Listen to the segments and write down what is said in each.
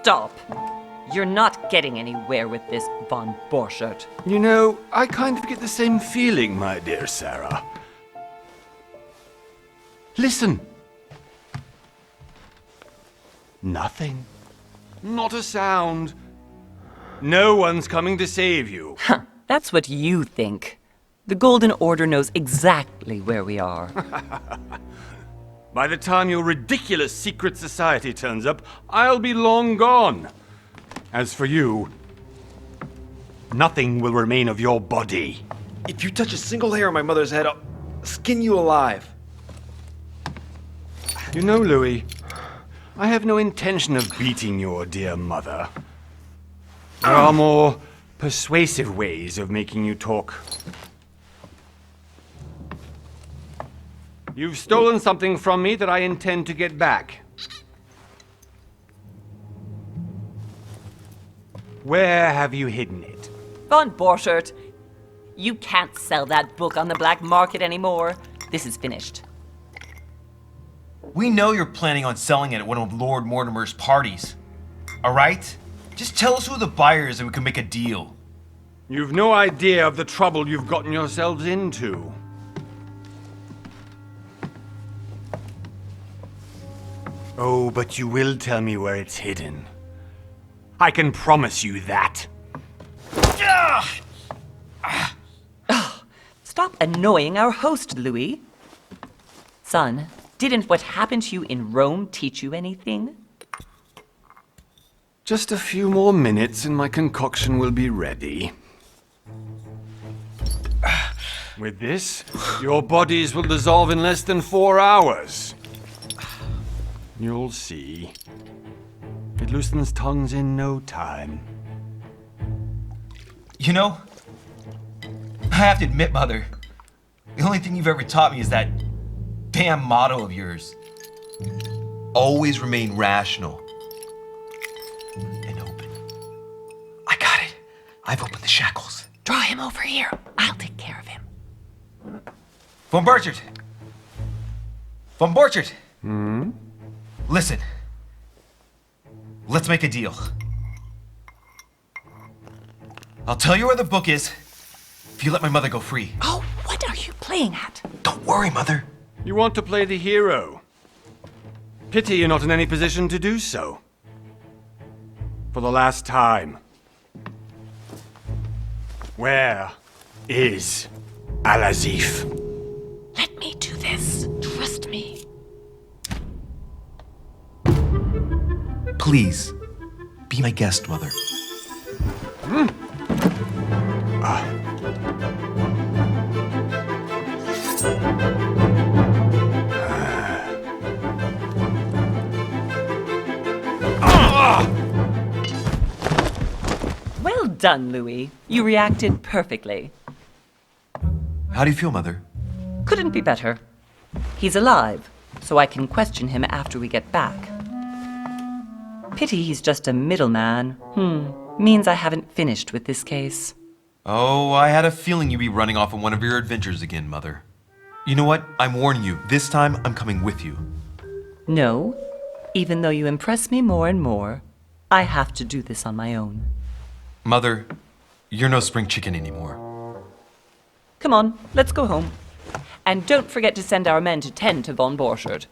Stop! You're not getting anywhere with this, von Borchert. You know, I kind of get the same feeling, my dear Sarah. Listen. Nothing. Not a sound. No one's coming to save you. Huh, that's what you think. The Golden Order knows exactly where we are. By the time your ridiculous secret society turns up, I'll be long gone. As for you, nothing will remain of your body. If you touch a single hair on my mother's head, I'll skin you alive. You know, Louis, I have no intention of beating your dear mother. There are more persuasive ways of making you talk. You've stolen something from me that I intend to get back. Where have you hidden it? Von Borchert, you can't sell that book on the black market anymore. This is finished. We know you're planning on selling it at one of Lord Mortimer's parties. All right? Just tell us who the buyer is and we can make a deal. You've no idea of the trouble you've gotten yourselves into. Oh, but you will tell me where it's hidden. I can promise you that. Stop annoying our host, Louis. Son, didn't what happened to you in Rome teach you anything? Just a few more minutes and my concoction will be ready. With this, your bodies will dissolve in less than 4 hours. You'll see. It loosens tongues in no time. You know, I have to admit, Mother, the only thing you've ever taught me is that damn motto of yours. Always remain rational and open. I got it. I've opened the shackles. Draw him over here. I'll take care of him. Von Borchert! Von Borchert! Hmm? Listen. Let's make a deal. I'll tell you where the book is if you let my mother go free. Oh, what are you playing at? Don't worry, Mother. You want to play the hero. Pity you're not in any position to do so. For the last time. Where is Al-Azif? Let me do this. Trust me. Please, be my guest, Mother. Well done, Louis. You reacted perfectly. How do you feel, Mother? Couldn't be better. He's alive, so I can question him after we get back. Pity he's just a middleman. Means I haven't finished with this case. Oh, I had a feeling you'd be running off on one of your adventures again, Mother. You know what? I'm warning you. This time, I'm coming with you. No, even though you impress me more and more, I have to do this on my own. Mother, you're no spring chicken anymore. Come on, let's go home. And don't forget to send our men to tend to von Borchert.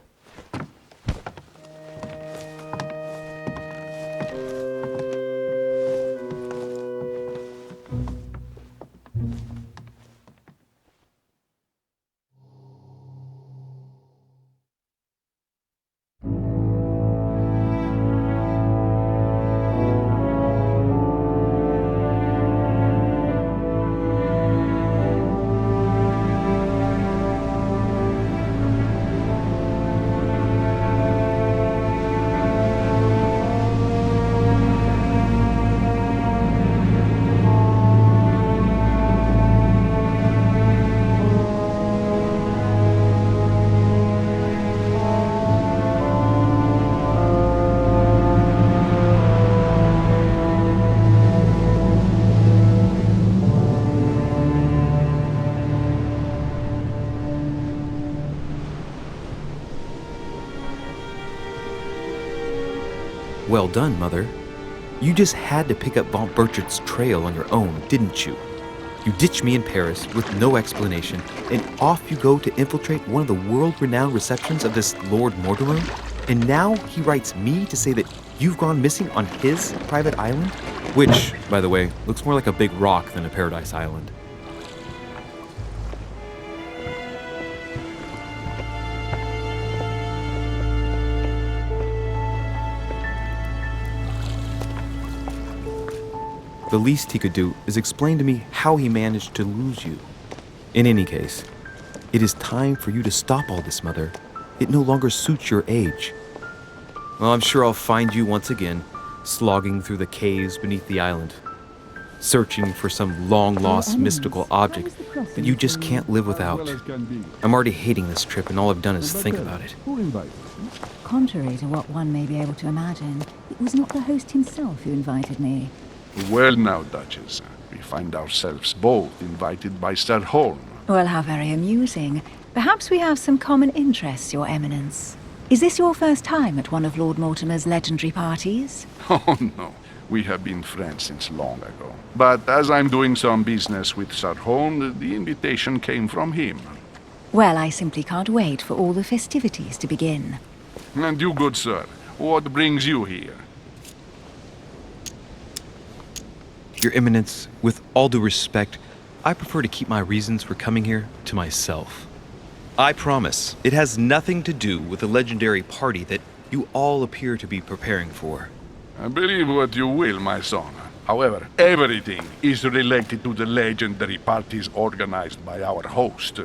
Well done, Mother. You just had to pick up Von Burchard's trail on your own, didn't you? You ditch me in Paris with no explanation, and off you go to infiltrate one of the world-renowned receptions of this Lord Mortimer? And now he writes me to say that you've gone missing on his private island? Which, by the way, looks more like a big rock than a paradise island. The least he could do is explain to me how he managed to lose you. In any case, it is time for you to stop all this, Mother. It no longer suits your age. Well, I'm sure I'll find you once again, slogging through the caves beneath the island, searching for some long-lost mystical object that you just can't live without. I'm already hating this trip, and all I've done is think about it. Contrary to what one may be able to imagine, it was not the host himself who invited me. Well now, Duchess, we find ourselves both invited by Sir Holm. Well, how very amusing. Perhaps we have some common interests, Your Eminence. Is this your first time at one of Lord Mortimer's legendary parties? Oh no, we have been friends since long ago. But as I'm doing some business with Sir Holm, the invitation came from him. Well, I simply can't wait for all the festivities to begin. And you, good sir, what brings you here? Your Eminence, with all due respect, I prefer to keep my reasons for coming here to myself. I promise, it has nothing to do with the legendary party that you all appear to be preparing for. I believe what you will, my son. However, everything is related to the legendary parties organized by our host.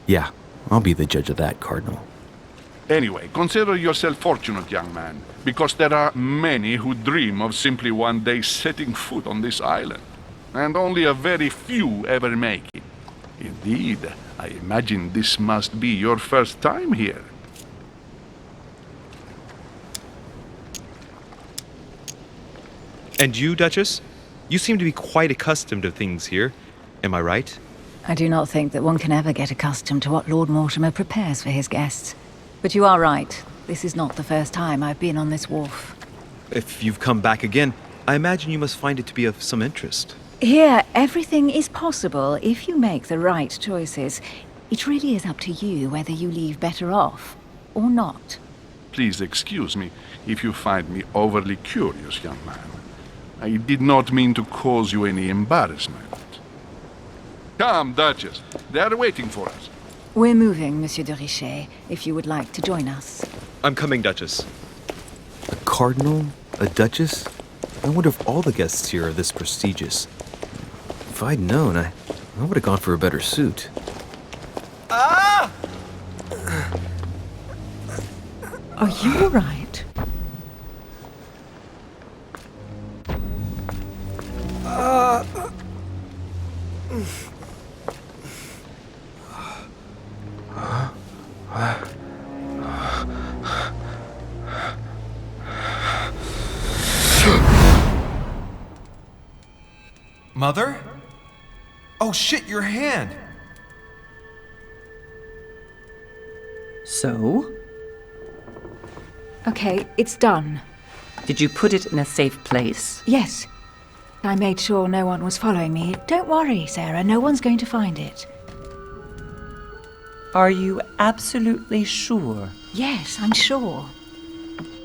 Yeah, I'll be the judge of that, Cardinal. Anyway, consider yourself fortunate, young man, because there are many who dream of simply one day setting foot on this island, and only a very few ever make it. Indeed, I imagine this must be your first time here. And you, Duchess? You seem to be quite accustomed to things here. Am I right? I do not think that one can ever get accustomed to what Lord Mortimer prepares for his guests. But you are right. This is not the first time I've been on this wharf. If you've come back again, I imagine you must find it to be of some interest. Here, everything is possible if you make the right choices. It really is up to you whether you leave better off or not. Please excuse me if you find me overly curious, young man. I did not mean to cause you any embarrassment. Come, Duchess. They are waiting for us. We're moving, Monsieur de Richet, if you would like to join us. I'm coming, Duchess. A cardinal? A duchess? I wonder if all the guests here are this prestigious. If I'd known, I would have gone for a better suit. Ah! Are you all right? Mother? Oh shit, your hand! So? Okay, it's done. Did you put it in a safe place? Yes. I made sure no one was following me. Don't worry, Sarah, no one's going to find it. Are you absolutely sure? Yes, I'm sure.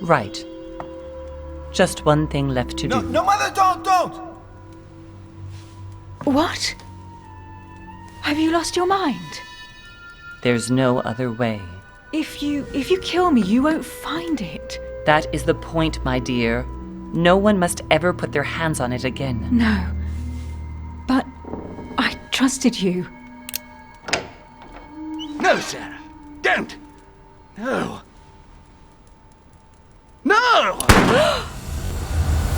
Right. Just one thing left to do. No, Mother, don't! What? Have you lost your mind? There's no other way. If you kill me, you won't find it. That is the point, my dear. No one must ever put their hands on it again. No. But I trusted you. No, Sarah. Don't. No. No!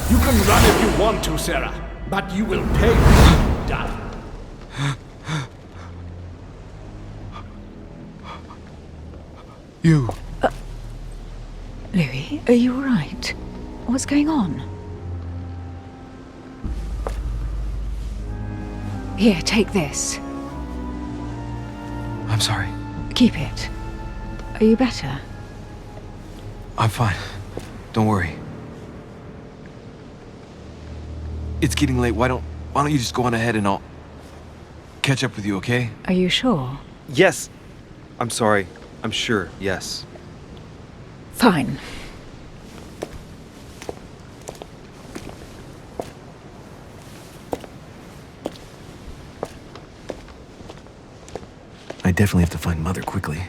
You can run if you want to, Sarah, but you will pay, darling. You. Louis, are you all right? What's going on? Here, take this. I'm sorry. Keep it. Are you better? I'm fine. Don't worry. It's getting late. Why don't you just go on ahead and I'll catch up with you, okay? Are you sure? Yes. I'm sorry. I'm sure, yes. Fine. I definitely have to find Mother quickly.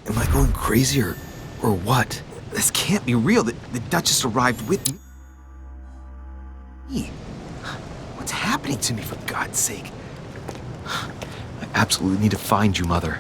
Am I going crazy or what? This can't be real. The Duchess arrived with me. What's happening to me, for God's sake? I absolutely need to find you, Mother.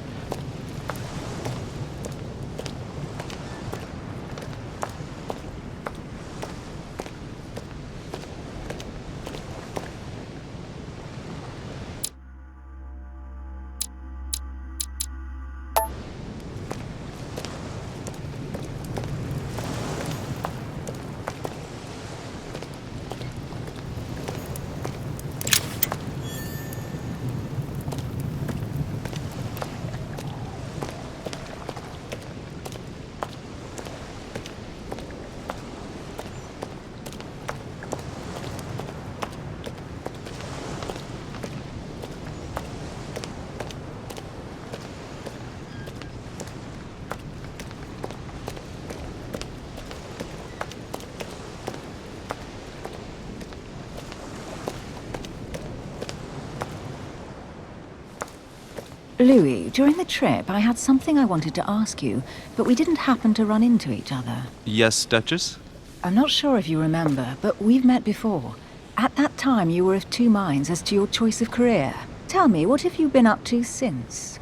Louis, during the trip, I had something I wanted to ask you, but we didn't happen to run into each other. Yes, Duchess? I'm not sure if you remember, but we've met before. At that time, you were of two minds as to your choice of career. Tell me, what have you been up to since?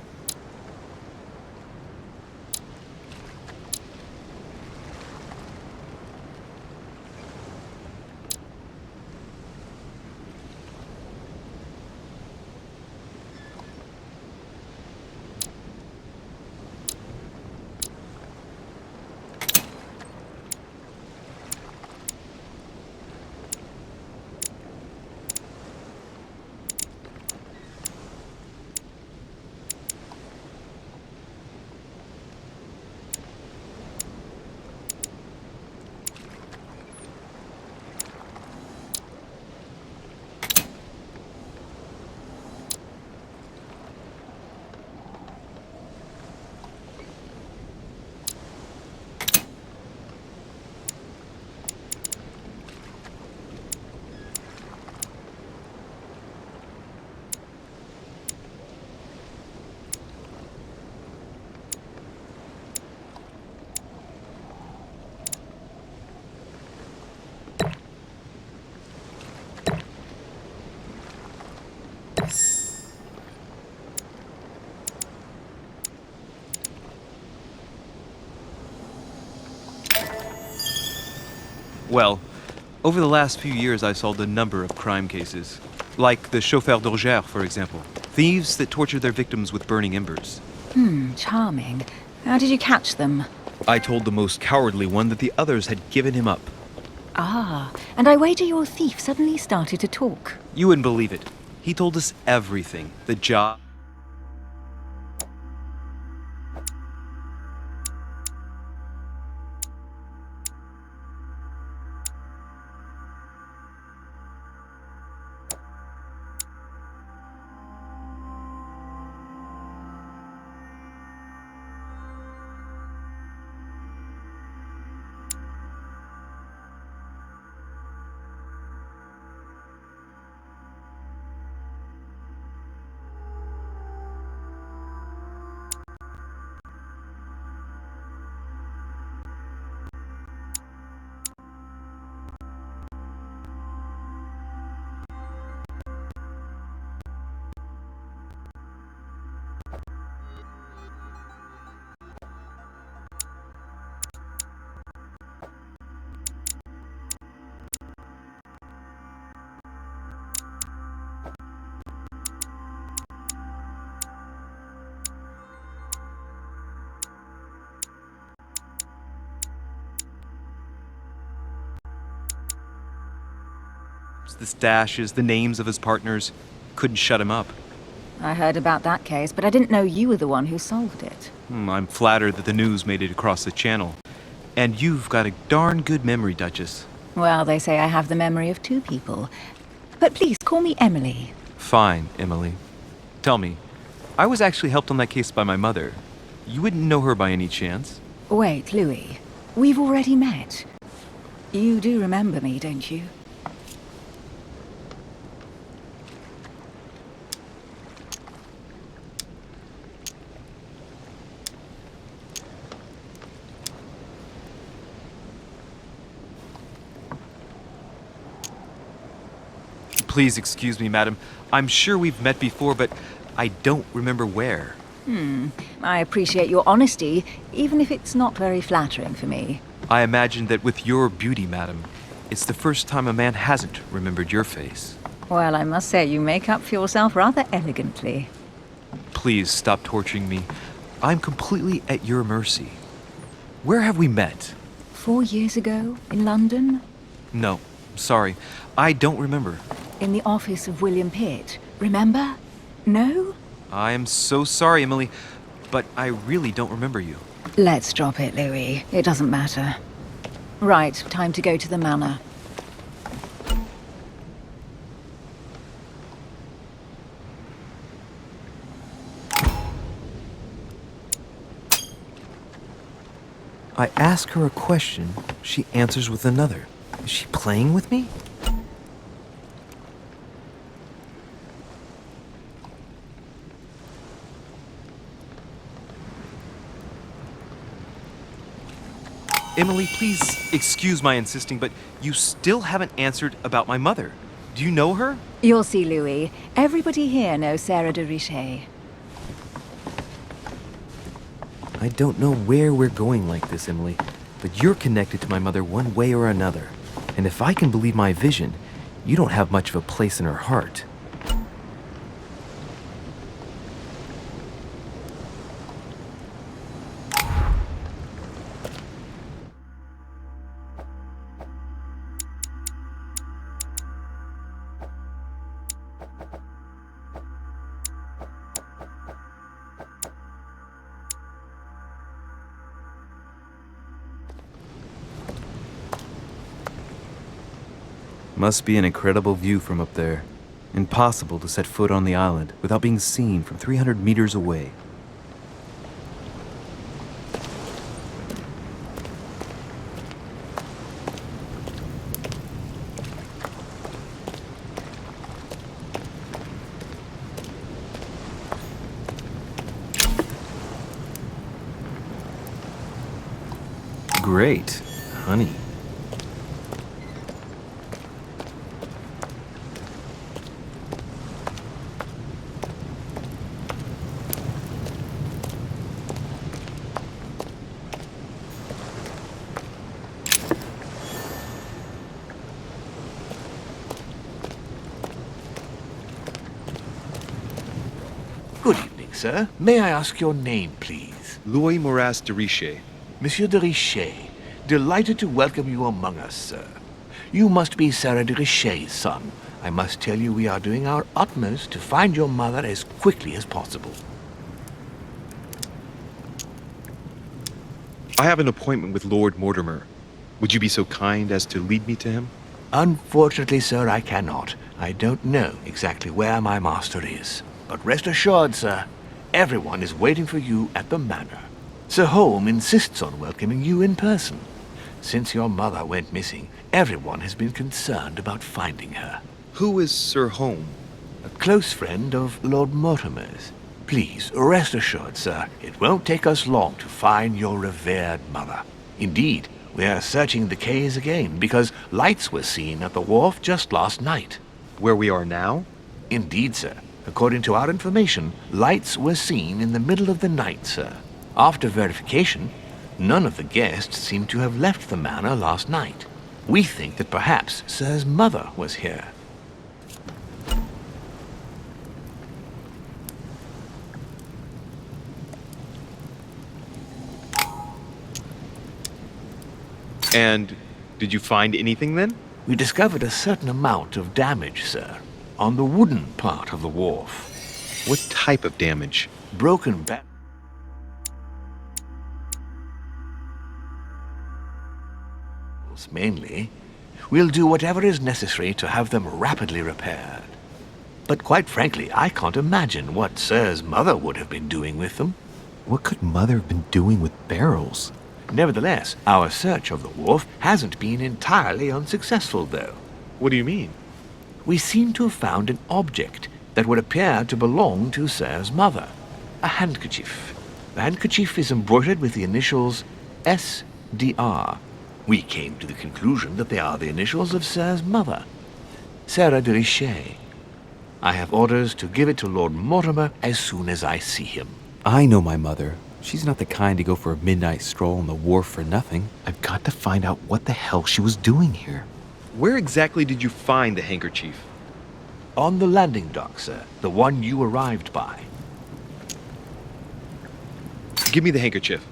Well, over the last few years I've solved a number of crime cases. Like the chauffeur d'Orgère, for example. Thieves that torture their victims with burning embers. Charming. How did you catch them? I told the most cowardly one that the others had given him up. Ah, and I wager your thief suddenly started to talk. You wouldn't believe it. He told us everything. The job... The stashes, the names of his partners. Couldn't shut him up. I heard about that case, but I didn't know you were the one who solved it. I'm flattered that the news made it across the channel. And you've got a darn good memory, Duchess. Well, they say I have the memory of two people. But please, call me Emily. Fine, Emily. Tell me, I was actually helped on that case by my mother. You wouldn't know her by any chance? Wait, Louis. We've already met. You do remember me, don't you? Please excuse me, madam. I'm sure we've met before, but I don't remember where. I appreciate your honesty, even if it's not very flattering for me. I imagine that with your beauty, madam, it's the first time a man hasn't remembered your face. Well, I must say you make up for yourself rather elegantly. Please stop torturing me. I'm completely at your mercy. Where have we met? 4 years ago, in London? No, sorry. I don't remember. In the office of William Pitt. Remember? No? I am so sorry, Emily, but I really don't remember you. Let's drop it, Louis. It doesn't matter. Right, time to go to the manor. I ask her a question, she answers with another. Is she playing with me? Emily, please excuse my insisting, but you still haven't answered about my mother. Do you know her? You'll see, Louis. Everybody here knows Sarah de Richet. I don't know where we're going like this, Emily, but you're connected to my mother one way or another. And if I can believe my vision, you don't have much of a place in her heart. Must be an incredible view from up there. Impossible to set foot on the island without being seen from 300 meters away. Great, honey. Good evening, sir. May I ask your name, please? Louis Moras de Richet. Monsieur de Richet. Delighted to welcome you among us, sir. You must be Sarah de Richet's son. I must tell you we are doing our utmost to find your mother as quickly as possible. I have an appointment with Lord Mortimer. Would you be so kind as to lead me to him? Unfortunately, sir, I cannot. I don't know exactly where my master is. But rest assured, sir, everyone is waiting for you at the manor. Sir Holm insists on welcoming you in person. Since your mother went missing, everyone has been concerned about finding her. Who is Sir Holm? A close friend of Lord Mortimer's. Please, rest assured, sir, it won't take us long to find your revered mother. Indeed, we are searching the quays again because lights were seen at the wharf just last night. Where we are now? Indeed, sir. According to our information, lights were seen in the middle of the night, sir. After verification, none of the guests seem to have left the manor last night. We think that perhaps Sir's mother was here. And did you find anything then? We discovered a certain amount of damage, sir, on the wooden part of the wharf. What type of damage? Broken back. Mainly. We'll do whatever is necessary to have them rapidly repaired. But quite frankly, I can't imagine what Sir's mother would have been doing with them. What could Mother have been doing with barrels? Nevertheless, our search of the wharf hasn't been entirely unsuccessful, though. What do you mean? We seem to have found an object that would appear to belong to Sir's mother. A handkerchief. The handkerchief is embroidered with the initials S.D.R. We came to the conclusion that they are the initials of Sir's mother, Sarah de Richet. I have orders to give it to Lord Mortimer as soon as I see him. I know my mother. She's not the kind to go for a midnight stroll on the wharf for nothing. I've got to find out what the hell she was doing here. Where exactly did you find the handkerchief? On the landing dock, sir. The one you arrived by. Give me the handkerchief.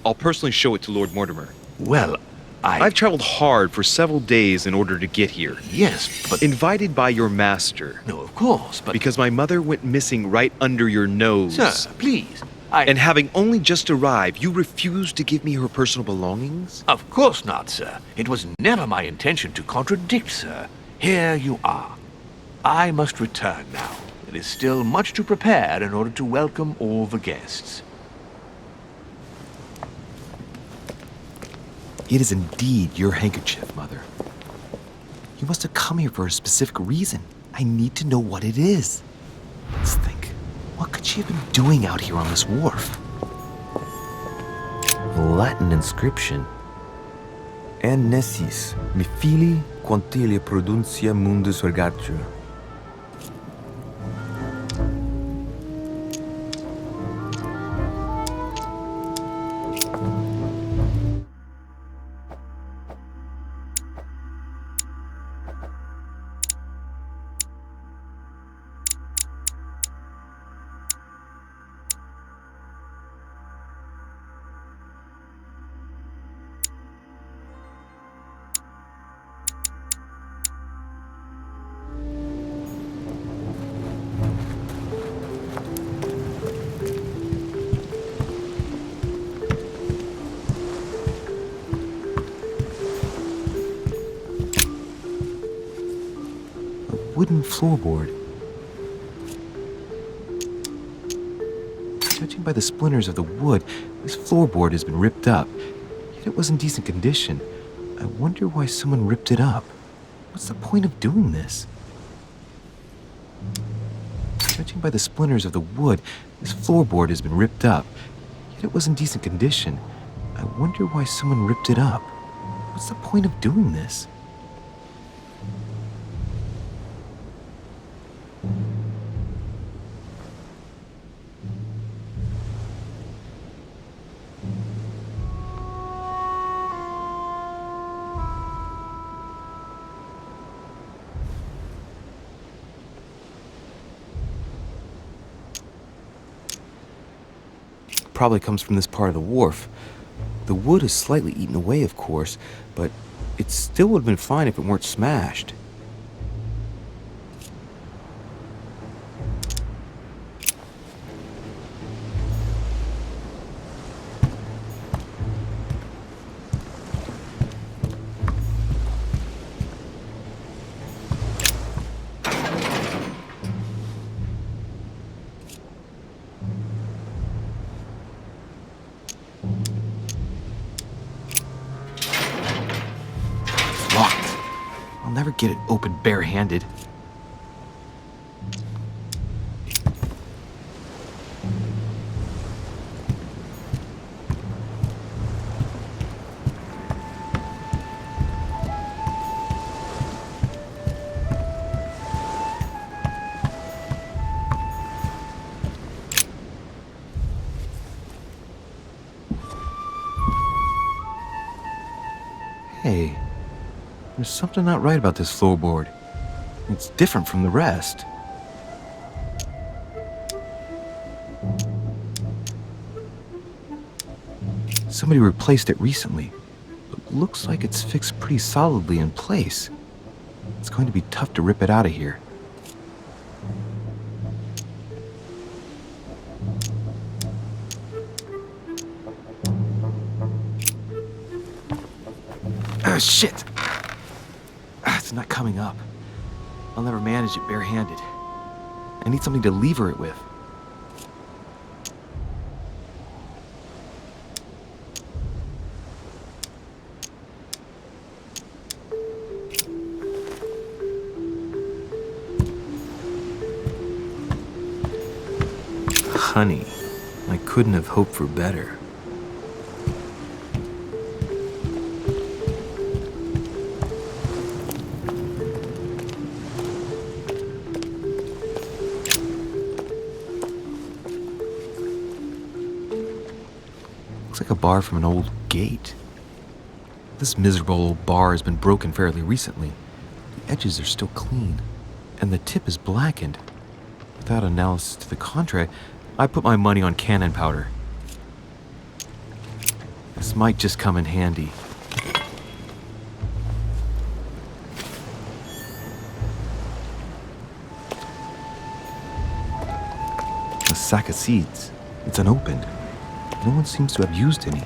I'll personally show it to Lord Mortimer. Well, I've traveled hard for several days in order to get here. Yes, but... Invited by your master. No, of course, but... Because my mother went missing right under your nose. Sir, please. And having only just arrived, you refused to give me her personal belongings? Of course not, sir. It was never my intention to contradict, sir. Here you are. I must return now. There is still much to prepare in order to welcome all the guests. It is indeed your handkerchief, Mother. You must have come here for a specific reason. I need to know what it is. Let's think. What could she have been doing out here on this wharf? A Latin inscription. En nessis, mi fili, quantilia produncia mundus vergatur. Wooden floorboard. Judging by the splinters of the wood, this floorboard has been ripped up. Yet it was in decent condition. I wonder why someone ripped it up. What's the point of doing this? Judging by the splinters of the wood, this floorboard has been ripped up. Yet it was in decent condition. I wonder why someone ripped it up. What's the point of doing this? Probably comes from this part of the wharf. The wood is slightly eaten away, of course, but it still would have been fine if it weren't smashed. Locked. I'll never get it open barehanded. Hey. There's something not right about this floorboard. It's different from the rest. Somebody replaced it recently, but looks like it's fixed pretty solidly in place. It's going to be tough to rip it out of here. Ah, shit! It's not coming up. I'll never manage it barehanded. I need something to lever it with. Honey, I couldn't have hoped for better. Looks like a bar from an old gate. This miserable old bar has been broken fairly recently. The edges are still clean, and the tip is blackened. Without analysis to the contrary, I put my money on cannon powder. This might just come in handy. A sack of seeds. It's unopened. No one seems to have used any.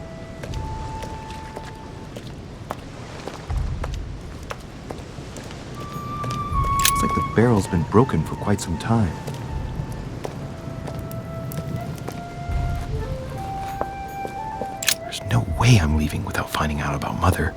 It's like the barrel's been broken for quite some time. There's no way I'm leaving without finding out about Mother.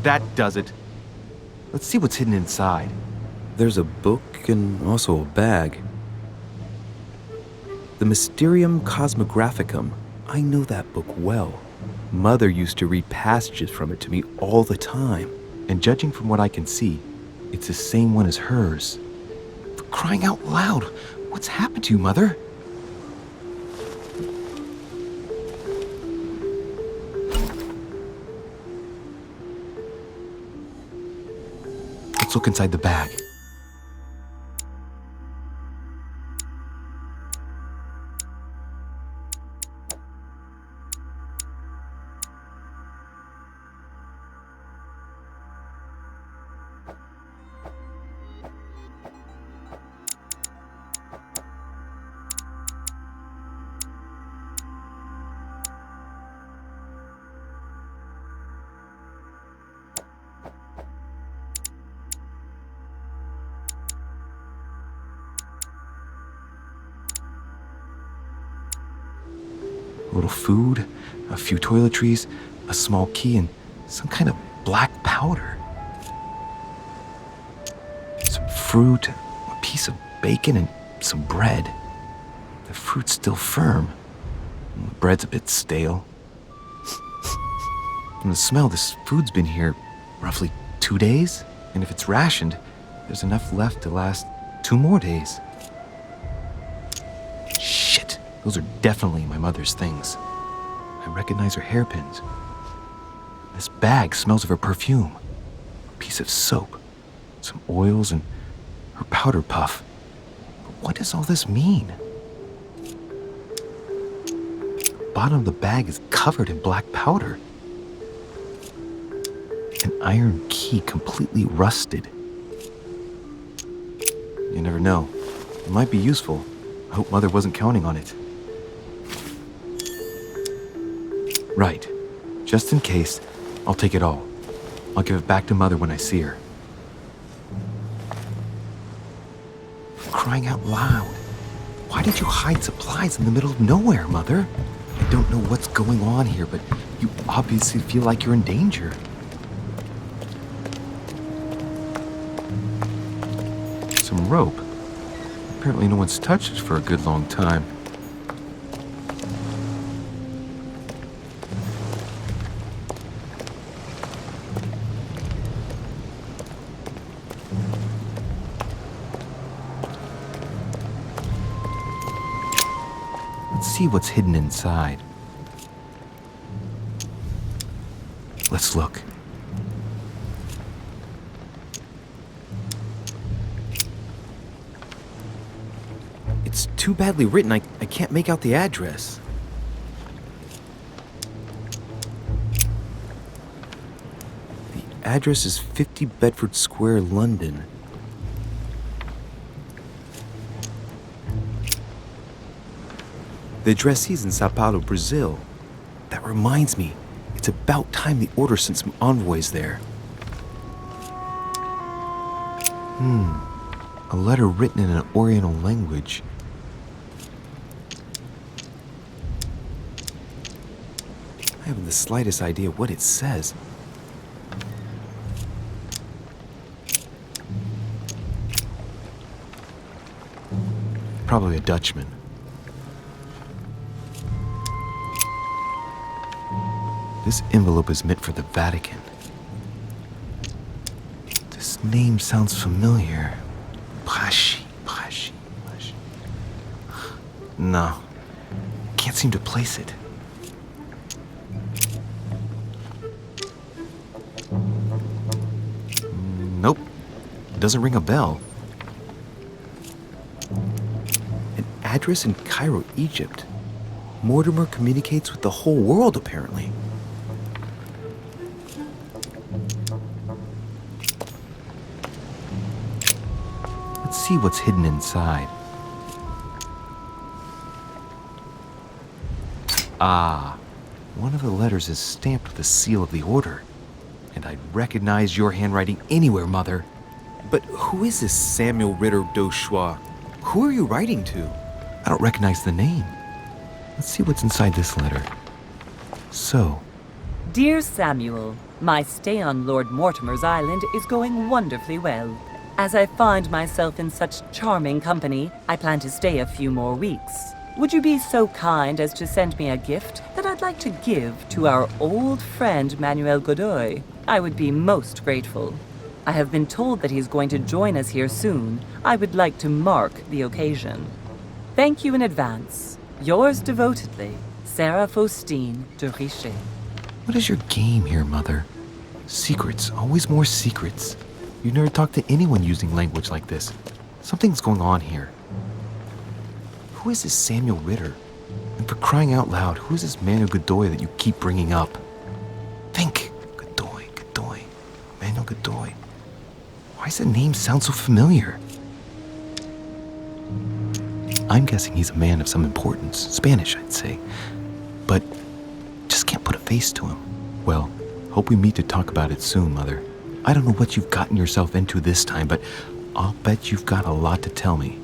That does it. Let's see what's hidden inside. There's a book and also a bag. The Mysterium Cosmographicum. I know that book well. Mother used to read passages from it to me all the time. And judging from what I can see, it's the same one as hers. For crying out loud, what's happened to you, Mother? Let's look inside the bag. A little food, a few toiletries, a small key, and some kind of black powder. Some fruit, a piece of bacon, and some bread. The fruit's still firm. The bread's a bit stale. From the smell, this food's been here roughly 2 days. And if it's rationed, there's enough left to last 2 more days. Shit, those are definitely my mother's things. I recognize her hairpins. This bag smells of her perfume. A piece of soap, some oils, and her powder puff. But what does all this mean? The bottom of the bag is covered in black powder. An iron key completely rusted. You never know. It might be useful. I hope Mother wasn't counting on it. Right. Just in case, I'll take it all. I'll give it back to Mother when I see her. For crying out loud. Why did you hide supplies in the middle of nowhere, Mother? I don't know what's going on here, but you obviously feel like you're in danger. Some rope. Apparently no one's touched it for a good long time. Let's see what's hidden inside. Let's look. It's too badly written, I can't make out the address. The address is 50 Bedford Square, London. The addressee's in Sao Paulo, Brazil. That reminds me, it's about time the Order sent some envoys there. A letter written in an Oriental language. I haven't the slightest idea what it says. Probably a Dutchman. This envelope is meant for the Vatican. This name sounds familiar. Prashi. No. Can't seem to place it. Nope. Doesn't ring a bell. An address in Cairo, Egypt. Mortimer communicates with the whole world, apparently. Let's see what's hidden inside. Ah, one of the letters is stamped with the seal of the Order. And I'd recognize your handwriting anywhere, Mother. But who is this Samuel Ritter d'Auchois? Who are you writing to? I don't recognize the name. Let's see what's inside this letter. So, Dear Samuel, my stay on Lord Mortimer's island is going wonderfully well. As I find myself in such charming company, I plan to stay a few more weeks. Would you be so kind as to send me a gift that I'd like to give to our old friend Manuel Godoy? I would be most grateful. I have been told that he's going to join us here soon. I would like to mark the occasion. Thank you in advance. Yours devotedly, Sarah Faustine de Richet. what is your game here, Mother? Secrets, always more secrets. You never talk to anyone using language like this. Something's going on here. Who is this Samuel Ritter? And for crying out loud, who is this Manuel Godoy that you keep bringing up? Think! Godoy. Manuel Godoy. Why does the name sound so familiar? I'm guessing he's a man of some importance. Spanish, I'd say. But just can't put a face to him. Well, hope we meet to talk about it soon, Mother. I don't know what you've gotten yourself into this time, but I'll bet you've got a lot to tell me.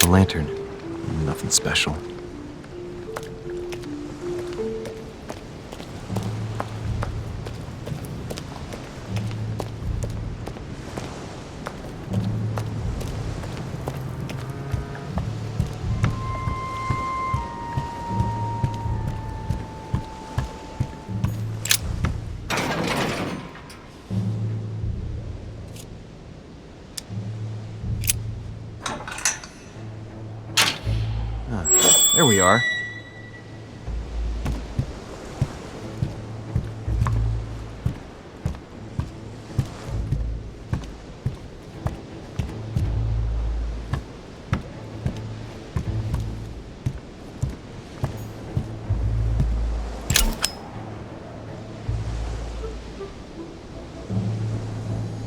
A lantern. Nothing special. There we are.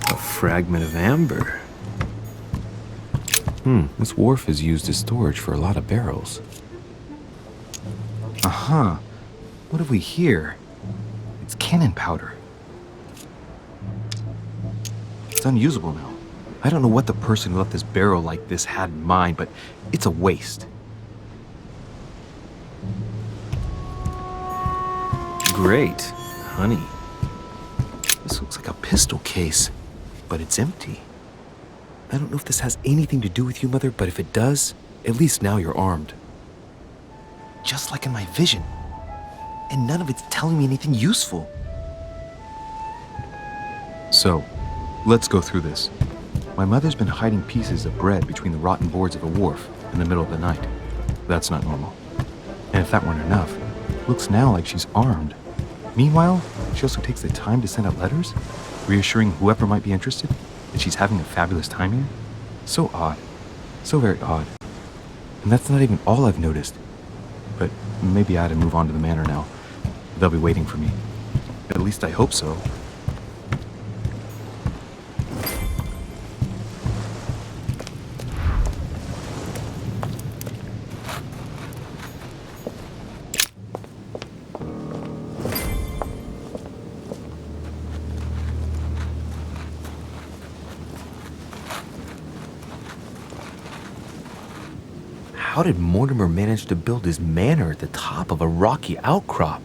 A fragment of amber. This wharf is used as storage for a lot of barrels. What have we here? It's cannon powder. It's unusable now. I don't know what the person who left this barrel like this had in mind, but it's a waste. Great. Honey. This looks like a pistol case, but it's empty. I don't know if this has anything to do with you, Mother, but if it does, at least now you're armed. Just like in my vision. and none of it's telling me anything useful. So, let's go through this. My mother's been hiding pieces of bread between the rotten boards of a wharf in the middle of the night. That's not normal. And if that weren't enough, looks now like she's armed. Meanwhile, she also takes the time to send out letters, reassuring whoever might be interested that she's having a fabulous time here. So odd. So very odd. And that's not even all I've noticed. But maybe I ought to move on to the manor now. They'll be waiting for me. At least I hope so. How did Mortimer manage to build his manor at the top of a rocky outcrop?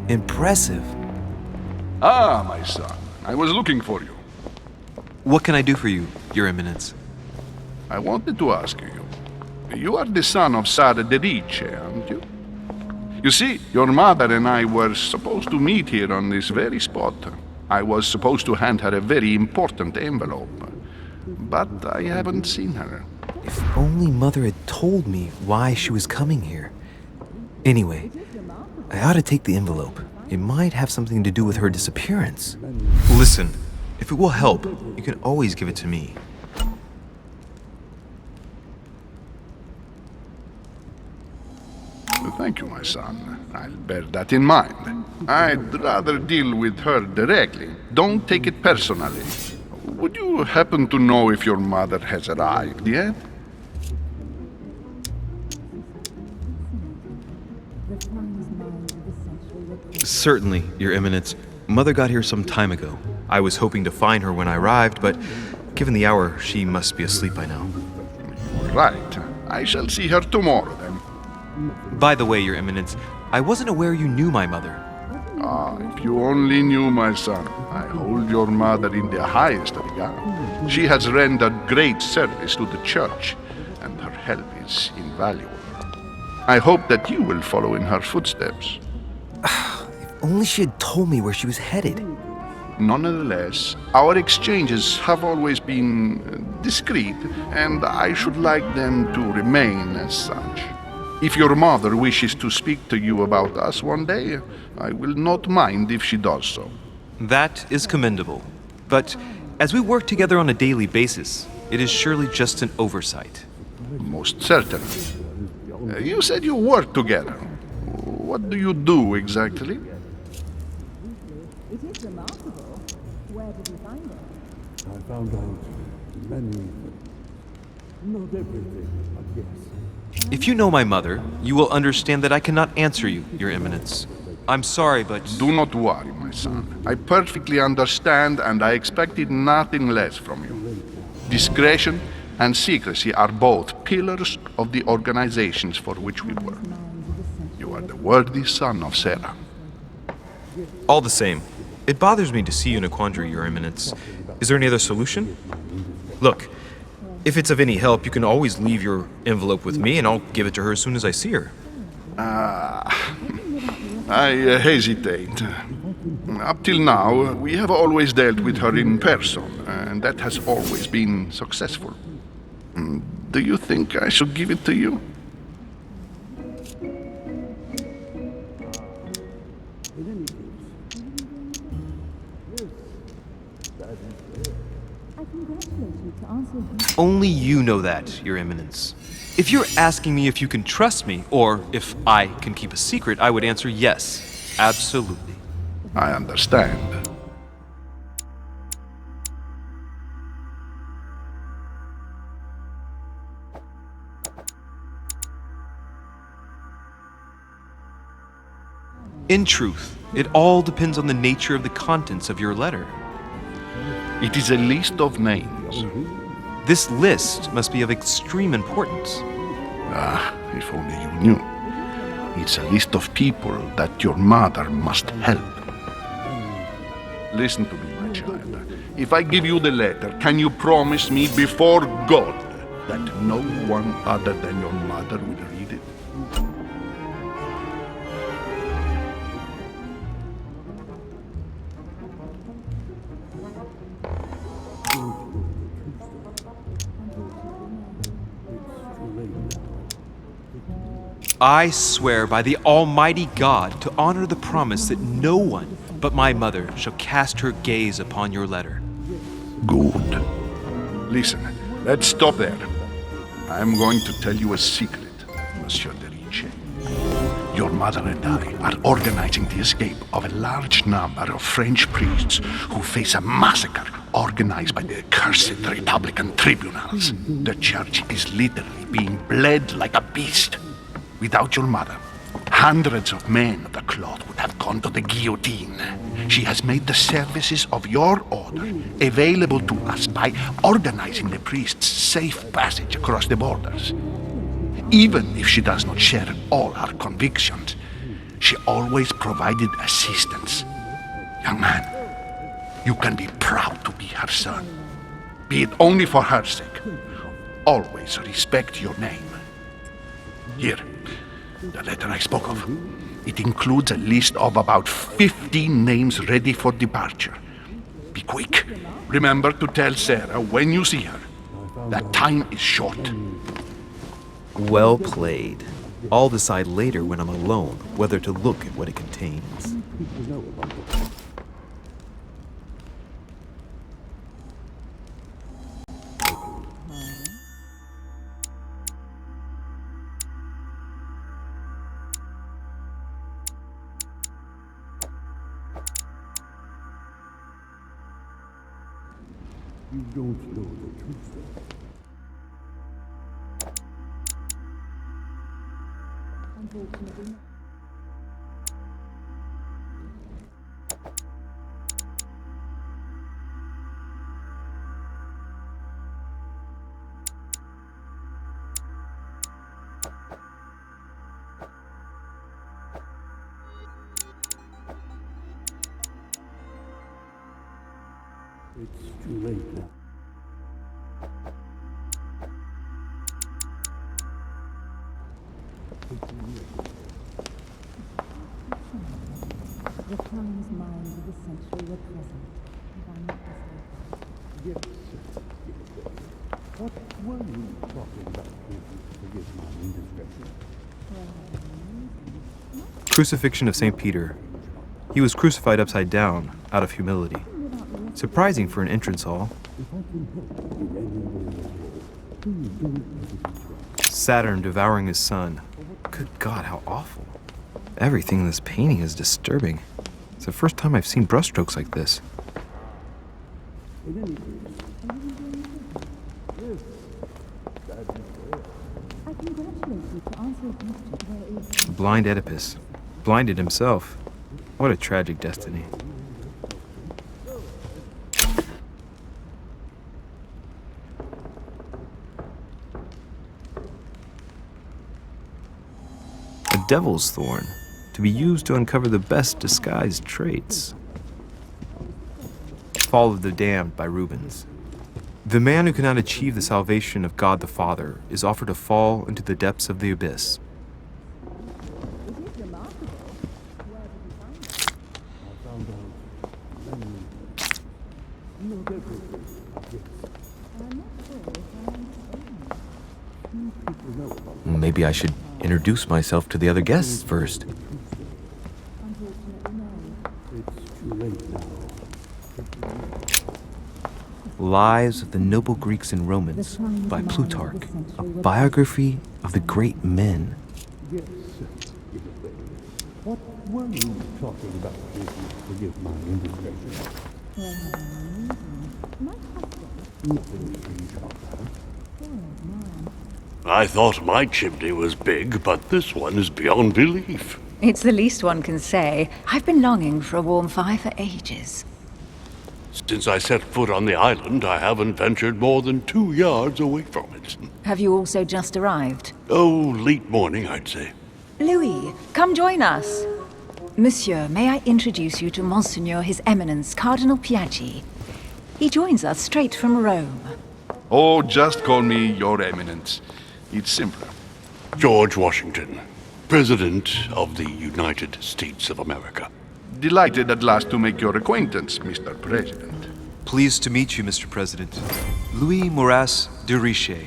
Impressive. Ah, my son, I was looking for you. What can I do for you, Your Eminence? I wanted to ask you. You are the son of Sara de Riche, aren't you? You see, your mother and I were supposed to meet here on this very spot. I was supposed to hand her a very important envelope. But I haven't seen her. If only Mother had told me why she was coming here. Anyway, I ought to take the envelope. It might have something to do with her disappearance. Listen, if it will help, you can always give it to me. Thank you, my son. I'll bear that in mind. I'd rather deal with her directly. Don't take it personally. Would you happen to know if your mother has arrived yet? Certainly, Your Eminence. Mother got here some time ago. I was hoping to find her when I arrived, but given the hour, she must be asleep by now. Right. I shall see her tomorrow, then. By the way, Your Eminence, I wasn't aware you knew my mother. Ah, if you only knew, my son. I hold your mother in the highest regard. She has rendered great service to the church, and her help is invaluable. I hope that you will follow in her footsteps. Only she had told me where she was headed. Nonetheless, our exchanges have always been discreet, and I should like them to remain as such. If your mother wishes to speak to you about us one day, I will not mind if she does so. That is commendable. But as we work together on a daily basis, it is surely just an oversight. Most certainly. You said you work together. What do you do exactly? It is remarkable. Where did you find it? I found out many things. Not everything, but yes. If you know my mother, you will understand that I cannot answer you, Your Eminence. I'm sorry, but... Do not worry, my son. I perfectly understand, and I expected nothing less from you. Discretion and secrecy are both pillars of the organizations for which we work. You are the worthy son of Sarah. All the same, it bothers me to see you in a quandary, Your Eminence. Is there any other solution? Look, if it's of any help, you can always leave your envelope with me, and I'll give it to her as soon as I see her. I hesitate. Up till now, we have always dealt with her in person, and that has always been successful. Do you think I should give it to you? I Only you know that, Your Eminence. If you're asking me if you can trust me, or if I can keep a secret, I would answer yes, absolutely. I understand. In truth, it all depends on the nature of the contents of your letter. It is a list of names. This list must be of extreme importance. Ah, if only you knew. It's a list of people that your mother must help. Listen to me, my child. If I give you the letter, can you promise me before God that no one other than your mother will read it? I swear by the Almighty God to honor the promise that no one but my mother shall cast her gaze upon your letter. Good. Listen, let's stop there. I'm going to tell you a secret, Monsieur de Riche. Your mother and I are organizing the escape of a large number of French priests who face a massacre organized by the accursed Republican tribunals. The church is literally being bled like a beast. Without your mother, hundreds of men of the cloth would have gone to the guillotine. She has made the services of your order available to us by organizing the priests' safe passage across the borders. Even if she does not share all our convictions, she always provided assistance. Young man, you can be proud to be her son. Be it only for her sake. Always respect your name. Here, the letter I spoke of. It includes a list of about 15 names ready for departure. Be quick. Remember to tell Sarah when you see her that time is short. Well played. I'll decide later when I'm alone whether to look at what it contains. You don't know the truth, though. Unfortunately. It's too late now. The times minds of the century were present, if I'm not mistaken. Yes, sir. What were you talking about? Forgive my indiscretion. Crucifixion of St. Peter. He was crucified upside down, out of humility. Surprising for an entrance hall. Saturn devouring his son. Good God, how awful. Everything in this painting is disturbing. It's the first time I've seen brushstrokes like this. Blind Oedipus. Blinded himself. What a tragic destiny. A devil's thorn, to be used to uncover the best disguised traits. Fall of the Damned by Rubens. The man who cannot achieve the salvation of God the Father is offered to fall into the depths of the abyss. Maybe I should introduce myself to the other guests first. Lives of the Noble Greeks and Romans by Plutarch, a biography of the great men. Yes, what were you talking about? Forgive my indiscretion. Nothing strange about that. I thought my chimney was big, but this one is beyond belief. It's the least one can say. I've been longing for a warm fire for ages. Since I set foot on the island, I haven't ventured more than 2 yards away from it. Have you also just arrived? Oh, late morning, I'd say. Louis, come join us. Monsieur, may I introduce you to Monseigneur His Eminence, Cardinal Piaggi. He joins us straight from Rome. Oh, just call me Your Eminence. It's simpler. George Washington, President of the United States of America. Delighted at last to make your acquaintance, Mr. President. Pleased to meet you, Mr. President. Louis Moras de Richer.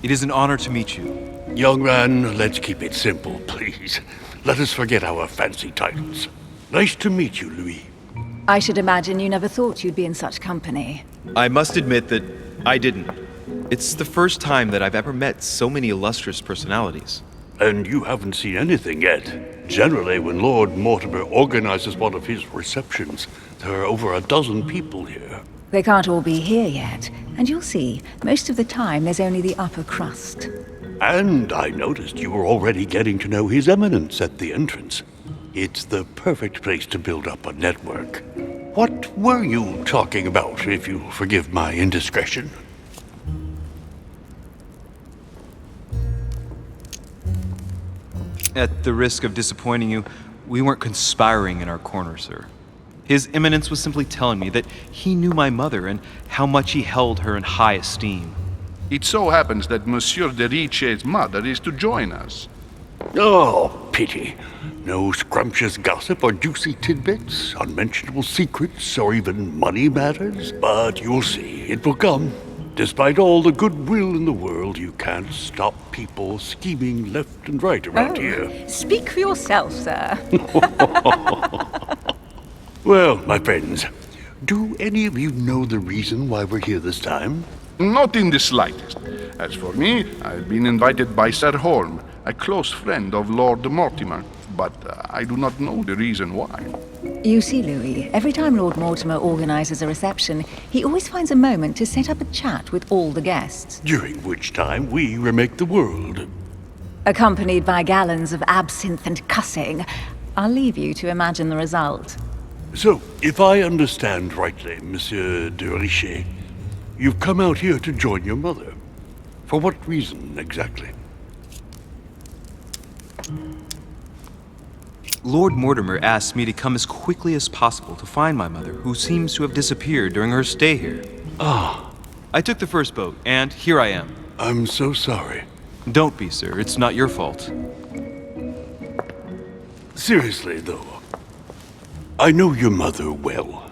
It is an honor to meet you. Young man, let's keep it simple, please. Let us forget our fancy titles. Nice to meet you, Louis. I should imagine you never thought you'd be in such company. I must admit that I didn't. It's the first time that I've ever met so many illustrious personalities. And you haven't seen anything yet. Generally, when Lord Mortimer organizes one of his receptions, there are over a dozen people here. They can't all be here yet, and you'll see, most of the time there's only the upper crust. And I noticed you were already getting to know His Eminence at the entrance. It's the perfect place to build up a network. What were you talking about, if you forgive my indiscretion? At the risk of disappointing you, we weren't conspiring in our corner, sir. His Eminence was simply telling me that he knew my mother and how much he held her in high esteem. It so happens that Monsieur de Riche's mother is to join us. Oh, pity. No scrumptious gossip or juicy tidbits, unmentionable secrets, or even money matters. But you'll see, it will come. Despite all the goodwill in the world, you can't stop people scheming left and right around here. Speak for yourself, sir. Well, my friends, do any of you know the reason why we're here this time? Not in the slightest. As for me, I've been invited by Sir Holm, a close friend of Lord Mortimer, but I do not know the reason why. You see, Louis, every time Lord Mortimer organizes a reception, he always finds a moment to set up a chat with all the guests. During which time we remake the world. Accompanied by gallons of absinthe and cussing. I'll leave you to imagine the result. So, if I understand rightly, Monsieur de Richer, you've come out here to join your mother. For what reason, exactly? Lord Mortimer asked me to come as quickly as possible to find my mother, who seems to have disappeared during her stay here. Ah. I took the first boat, and here I am. I'm so sorry. Don't be, sir. It's not your fault. Seriously, though, I know your mother well.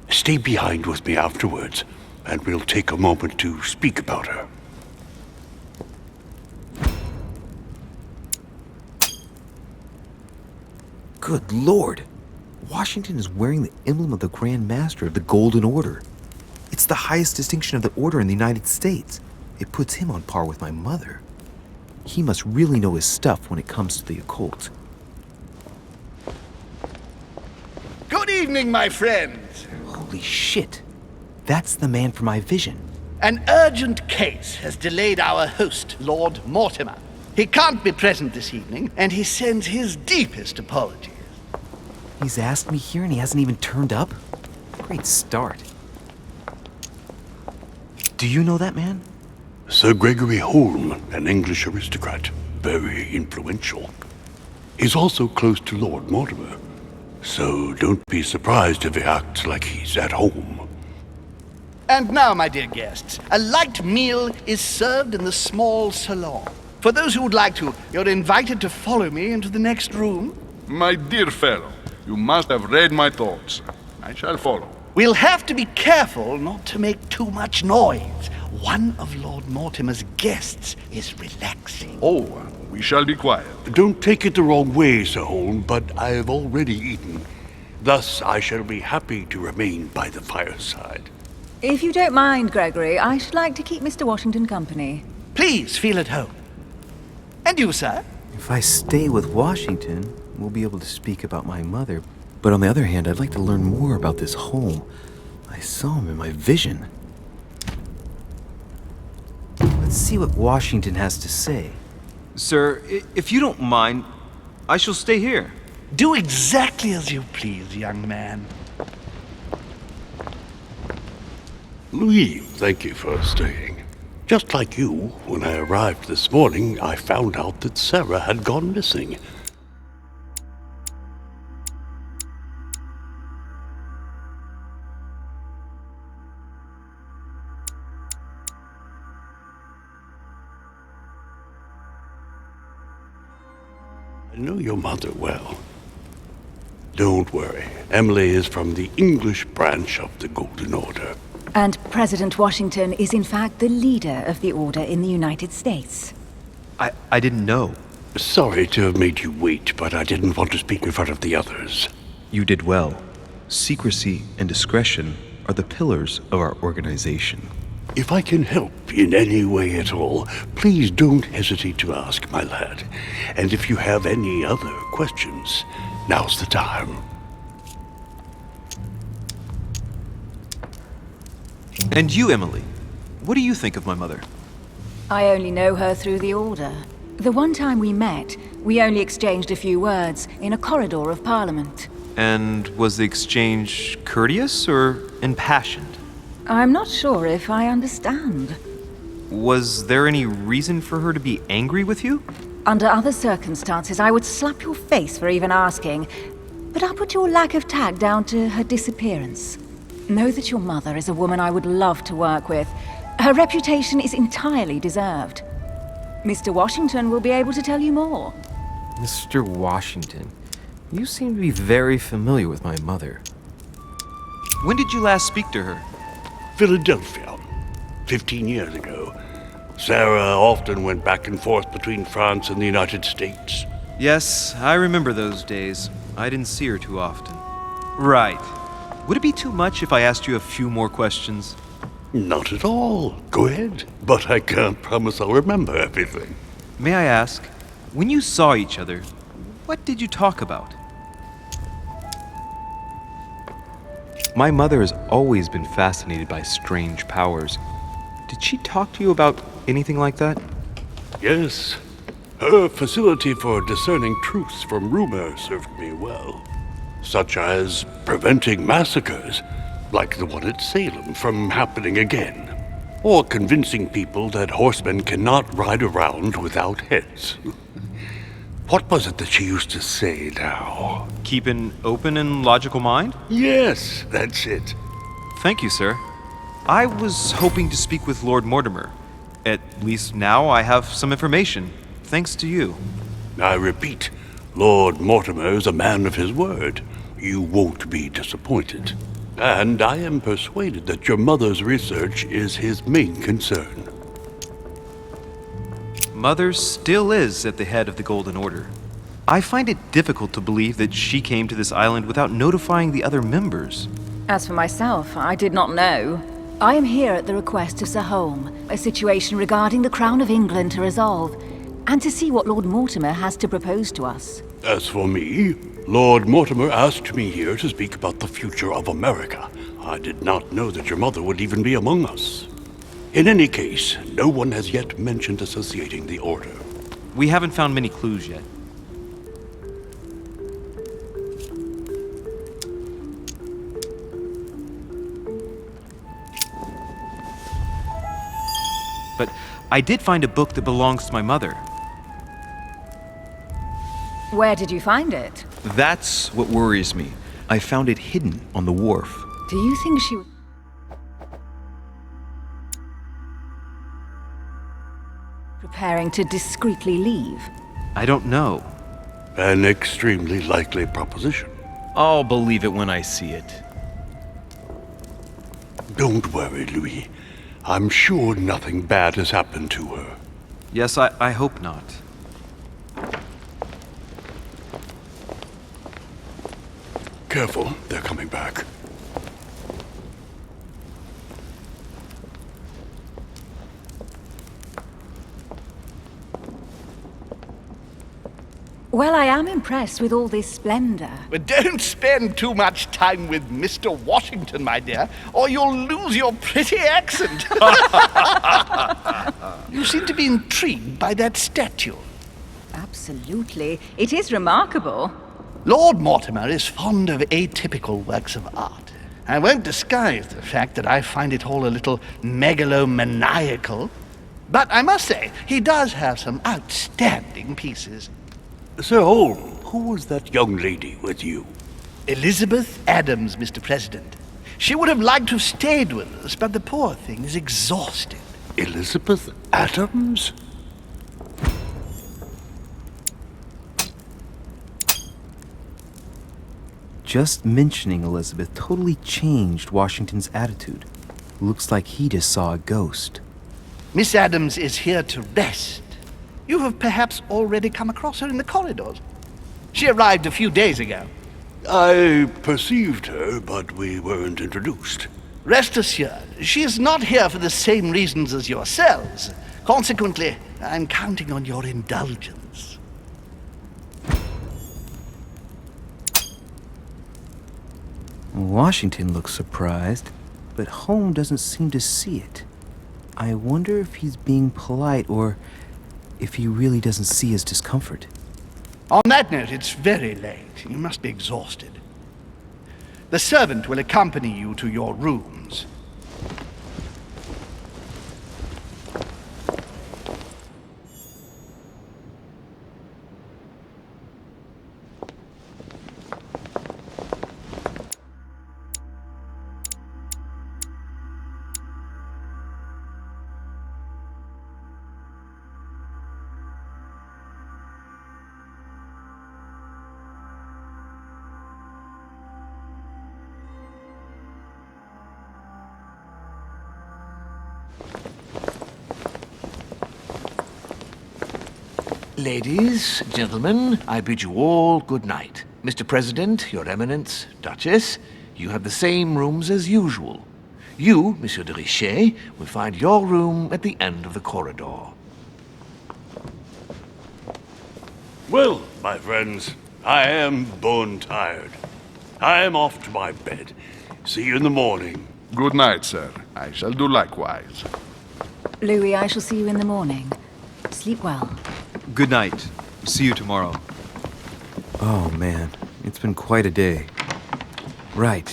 Stay behind with me afterwards, and we'll take a moment to speak about her. Good Lord! Washington is wearing the emblem of the Grand Master of the Golden Order. It's the highest distinction of the order in the United States. It puts him on par with my mother. He must really know his stuff when it comes to the occult. Good evening, my friends. Holy shit! That's the man for my vision. An urgent case has delayed our host, Lord Mortimer. He can't be present this evening, and he sends his deepest apologies. He's asked me here and he hasn't even turned up? Great start. Do you know that man? Sir Gregory Holm, an English aristocrat, very influential. He's also close to Lord Mortimer, so don't be surprised if he acts like he's at home. And now, my dear guests, a light meal is served in the small salon. For those who would like to, you're invited to follow me into the next room. My dear fellow, you must have read my thoughts. I shall follow. We'll have to be careful not to make too much noise. One of Lord Mortimer's guests is relaxing. Oh, we shall be quiet. Don't take it the wrong way, Sir Holm, but I have already eaten. Thus, I shall be happy to remain by the fireside. If you don't mind, Gregory, I should like to keep Mr. Washington company. Please feel at home. And you, sir? If I stay with Washington, we'll be able to speak about my mother. But on the other hand, I'd like to learn more about this home. I saw him in my vision. Let's see what Washington has to say. Sir, if you don't mind, I shall stay here. Do exactly as you please, young man. Louis, thank you for staying. Just like you, when I arrived this morning, I found out that Sarah had gone missing. I know your mother well. Don't worry, Emily is from the English branch of the Golden Order. And President Washington is in fact the leader of the Order in the United States. I didn't know. Sorry to have made you wait, but I didn't want to speak in front of the others. You did well. Secrecy and discretion are the pillars of our organization. If I can help in any way at all, please don't hesitate to ask, my lad. And if you have any other questions, now's the time. And you, Emily, what do you think of my mother? I only know her through the Order. The one time we met, we only exchanged a few words in a corridor of Parliament. And was the exchange courteous or impassioned? I'm not sure if I understand. Was there any reason for her to be angry with you? Under other circumstances, I would slap your face for even asking, but I'll put your lack of tact down to her disappearance. Know that your mother is a woman I would love to work with. Her reputation is entirely deserved. Mr. Washington will be able to tell you more. Mr. Washington, you seem to be very familiar with my mother. When did you last speak to her? Philadelphia, 15 years ago. Sarah often went back and forth between France and the United States. Yes, I remember those days. I didn't see her too often. Right. Would it be too much if I asked you a few more questions? Not at all. Go ahead. But I can't promise I'll remember everything. May I ask, when you saw each other, what did you talk about? My mother has always been fascinated by strange powers. Did she talk to you about anything like that? Yes. Her facility for discerning truths from rumor served me well. Such as preventing massacres, like the one at Salem, from happening again. Or convincing people that horsemen cannot ride around without heads. What was it that she used to say now? Keep an open and logical mind? Yes, that's it. Thank you, sir. I was hoping to speak with Lord Mortimer. At least now I have some information, thanks to you. I repeat, Lord Mortimer is a man of his word. You won't be disappointed. And I am persuaded that your mother's research is his main concern. Mother still is at the head of the Golden Order. I find it difficult to believe that she came to this island without notifying the other members. As for myself, I did not know. I am here at the request of Sir Holm, a situation regarding the Crown of England to resolve, and to see what Lord Mortimer has to propose to us. As for me, Lord Mortimer asked me here to speak about the future of America. I did not know that your mother would even be among us. In any case, no one has yet mentioned associating the Order. We haven't found many clues yet. But I did find a book that belongs to my mother. Where did you find it? That's what worries me. I found it hidden on the wharf. Do you think she... preparing to discreetly leave? I don't know. An extremely likely proposition. I'll believe it when I see it. Don't worry, Louis. I'm sure nothing bad has happened to her. Yes, I hope not. Careful, they're coming back. Well, I am impressed with all this splendor. But don't spend too much time with Mr. Washington, my dear, or you'll lose your pretty accent. You seem to be intrigued by that statue. Absolutely. It is remarkable. Lord Mortimer is fond of atypical works of art. I won't disguise the fact that I find it all a little megalomaniacal. But I must say, he does have some outstanding pieces. Sir Holm, who was that young lady with you? Elizabeth Adams, Mr. President. She would have liked to have stayed with us, but the poor thing is exhausted. Elizabeth Adams? Just mentioning Elizabeth totally changed Washington's attitude. Looks like he just saw a ghost. Miss Adams is here to rest. You have perhaps already come across her in the corridors. She arrived a few days ago. I perceived her, but we weren't introduced. Rest assured, she is not here for the same reasons as yourselves. Consequently, I'm counting on your indulgence. Washington looks surprised, but Holmes doesn't seem to see it. I wonder if he's being polite or if he really doesn't see his discomfort. On that note, it's very late. You must be exhausted. The servant will accompany you to your rooms. Ladies, gentlemen, I bid you all good night. Mr. President, Your Eminence, Duchess, you have the same rooms as usual. You, Monsieur de Richet, will find your room at the end of the corridor. Well, my friends, I am bone tired. I am off to my bed. See you in the morning. Good night, sir. I shall do likewise. Louis, I shall see you in the morning. Sleep well. Good night. See you tomorrow. Oh man, it's been quite a day. Right,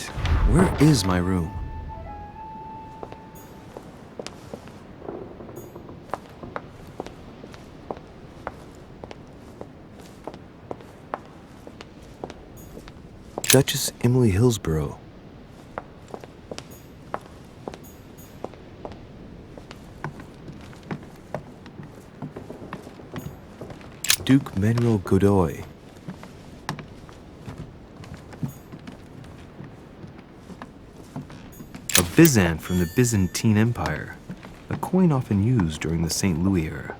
where is my room? Duchess Emily Hillsborough. Duke Manuel Godoy. A Byzant from the Byzantine Empire, a coin often used during the St. Louis era.